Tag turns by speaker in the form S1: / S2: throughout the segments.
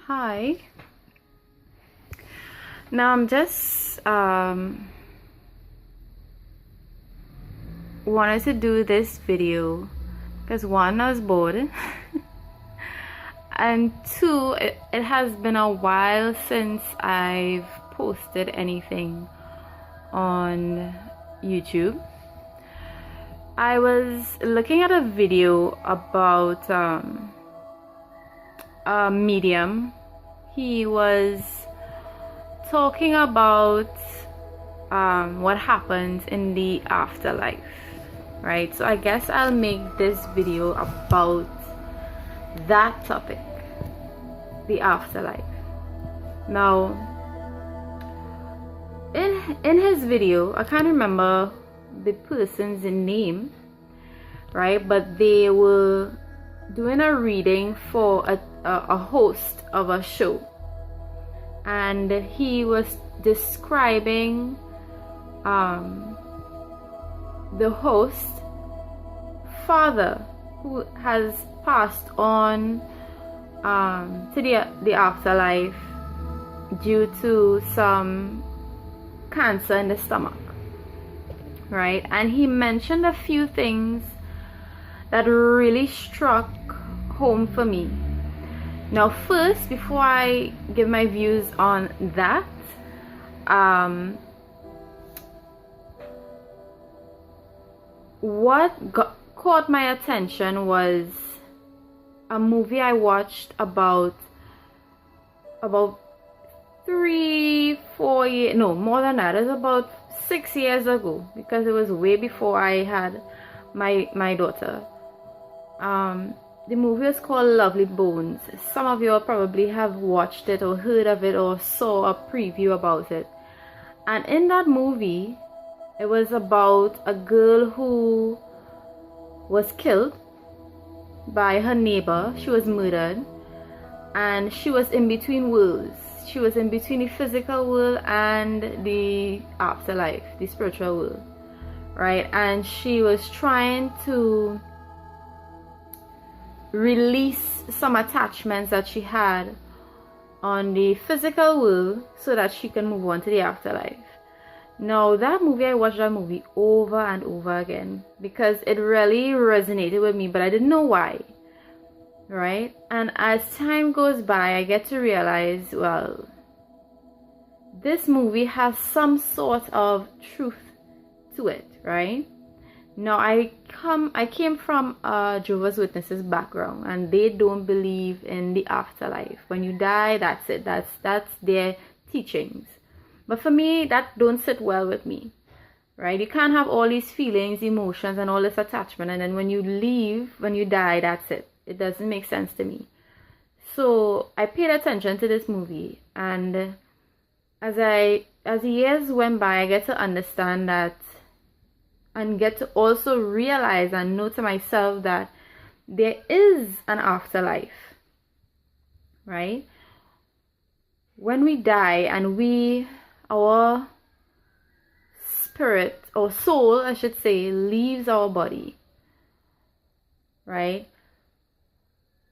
S1: Hi. Now I'm just wanted to do this video because one, I was bored, and two, it has been a while since I've posted anything on YouTube. I was looking at a video about a medium. He was talking about what happens in the afterlife, right? So I guess I'll make this video about that topic, the afterlife. Now, in his video, I can't remember the person's name, right? But they were doing a reading for a host of a show, and he was describing the host father who has passed on to the afterlife due to some cancer in the stomach, right? And he mentioned a few things that really struck home for me. Now, first, before I give my views on that, what caught my attention was a movie I watched about 3-4 years, no, more than that. It was about 6 years ago, because it was way before I had my daughter. The movie is called Lovely Bones. Some of you probably have watched it or heard of it or saw a preview about it. And in that movie, it was about a girl who was killed by her neighbor. She was murdered, and she was in between worlds. She was in between the physical world and the afterlife, the spiritual world, right? And she was trying to release some attachments that she had on the physical world so that she can move on to the afterlife. Now, that movie, I watched that movie over and over again because it really resonated with me, but I didn't know why, right? And as time goes by, I get to realize, well, this movie has some sort of truth to it, right? Now, I came from a Jehovah's Witnesses background, and they don't believe in the afterlife. When you die, that's it. That's their teachings. But for me, that don't sit well with me, right? You can't have all these feelings, emotions, and all this attachment, and then when you leave, when you die, that's it. It doesn't make sense to me. So I paid attention to this movie, and as the years went by, I get to understand that, and get to also realize and know to myself that there is an afterlife, right? When we die and our spirit or soul, I should say, leaves our body, right?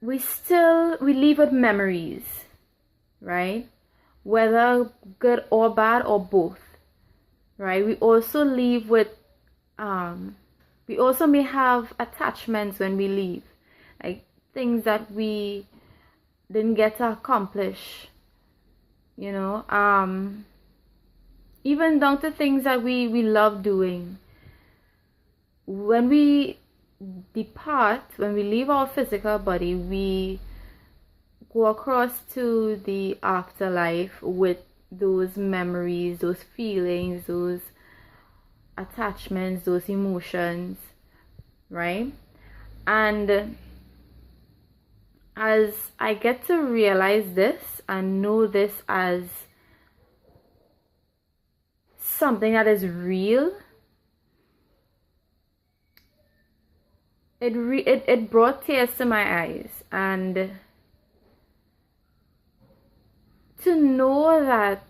S1: We leave with memories, right? Whether good or bad or both, right? We also leave with we also may have attachments when we leave, like things that we didn't get to accomplish, you know, even down to things that we love doing. When we depart, when we leave our physical body, we go across to the afterlife with those memories, those feelings, those attachments, those emotions, right? And as I get to realize this and know this as something that is real, it brought tears to my eyes. And to know that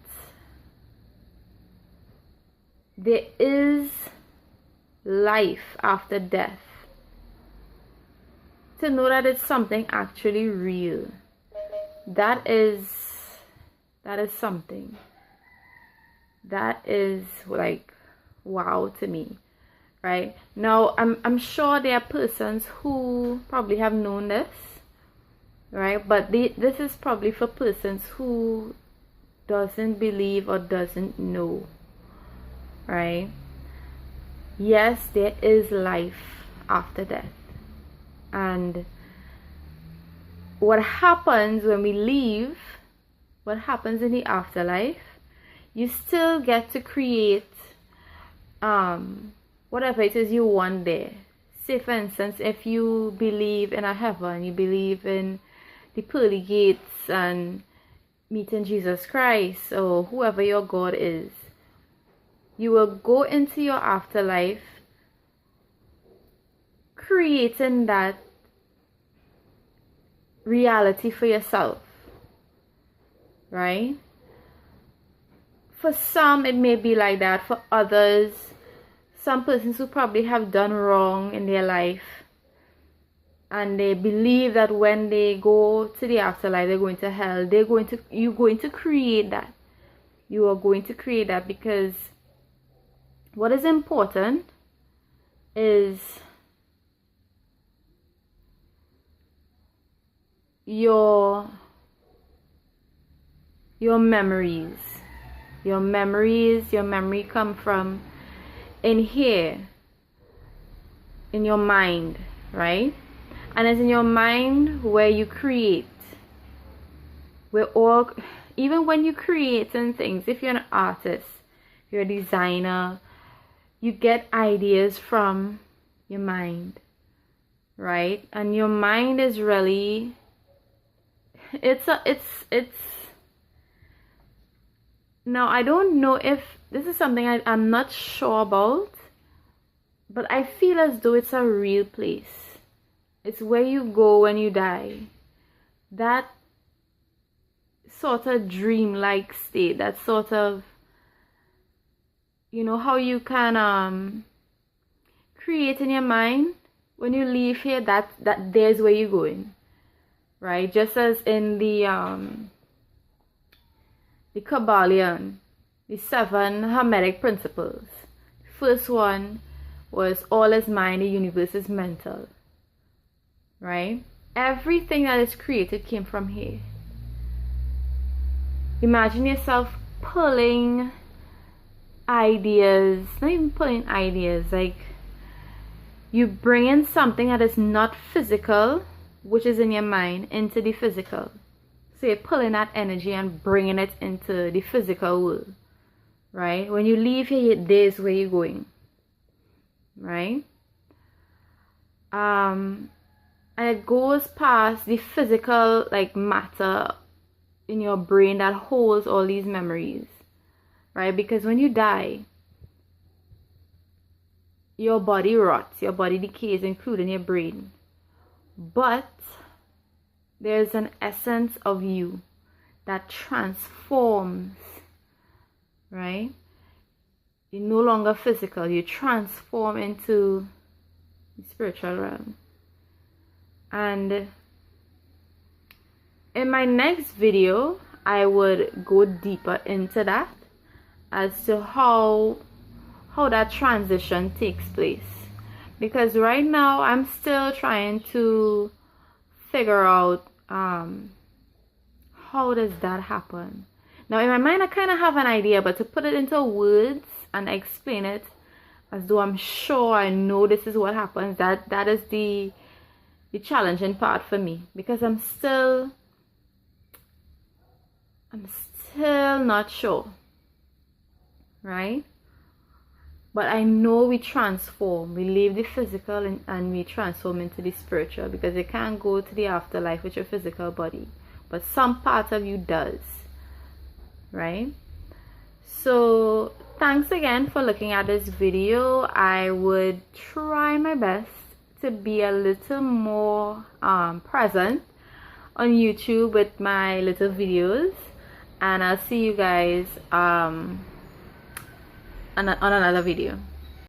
S1: there is life after death, to know that it's something actually real, that is something. That is like wow to me. Right? Now I'm sure there are persons who probably have known this, right? But this is probably for persons who doesn't believe or doesn't know, right? Yes, there is life after death. And what happens when we leave, what happens in the afterlife, you still get to create whatever it is you want there. Say for instance, if you believe in a heaven, you believe in the pearly gates and meeting Jesus Christ or whoever your God is, you will go into your afterlife creating that reality for yourself, right? For some it may be like that. For others, some persons who probably have done wrong in their life and they believe that when they go to the afterlife they're going to hell, you're going to create that. You are going to create that, because what is important is your memories. Your memory come from in here, in your mind, right? And it's in your mind where you create. Even when you create things, if you're an artist, if you're a designer, you get ideas from your mind, right? And your mind is really, now I don't know if this is something I'm not sure about, but I feel as though it's a real place. It's where you go when you die. That sort of dream-like state, that sort of, you know how you can create in your mind when you leave here, that there's where you're going, right? Just as in the Kabbalion, the 7 Hermetic principles. First one was all is mind, the universe is mental, right? Everything that is created came from here. Imagine yourself pulling ideas, not even pulling ideas, like you bring in something that is not physical, which is in your mind, into the physical. So you're pulling that energy and bringing it into the physical world, right? When you leave here, there's where you're going, right? And it goes past the physical, like matter in your brain that holds all these memories, right? Because when you die, your body rots, your body decays, including your brain. But there's an essence of you that transforms, right? You're no longer physical, you transform into the spiritual realm. And in my next video, I would go deeper into that as to how that transition takes place. Because right now, I'm still trying to figure out how does that happen. Now, in my mind, I kind of have an idea, but to put it into words and explain it as though I'm sure I know this is what happens, that is the challenging part for me, because I'm still not sure, right? But I know we transform. We leave the physical and we transform into the spiritual, because you can't go to the afterlife with your physical body, but some part of you does, right? So thanks again for looking at this video. I would try my best to be a little more present on YouTube with my little videos, and I'll see you guys on another video.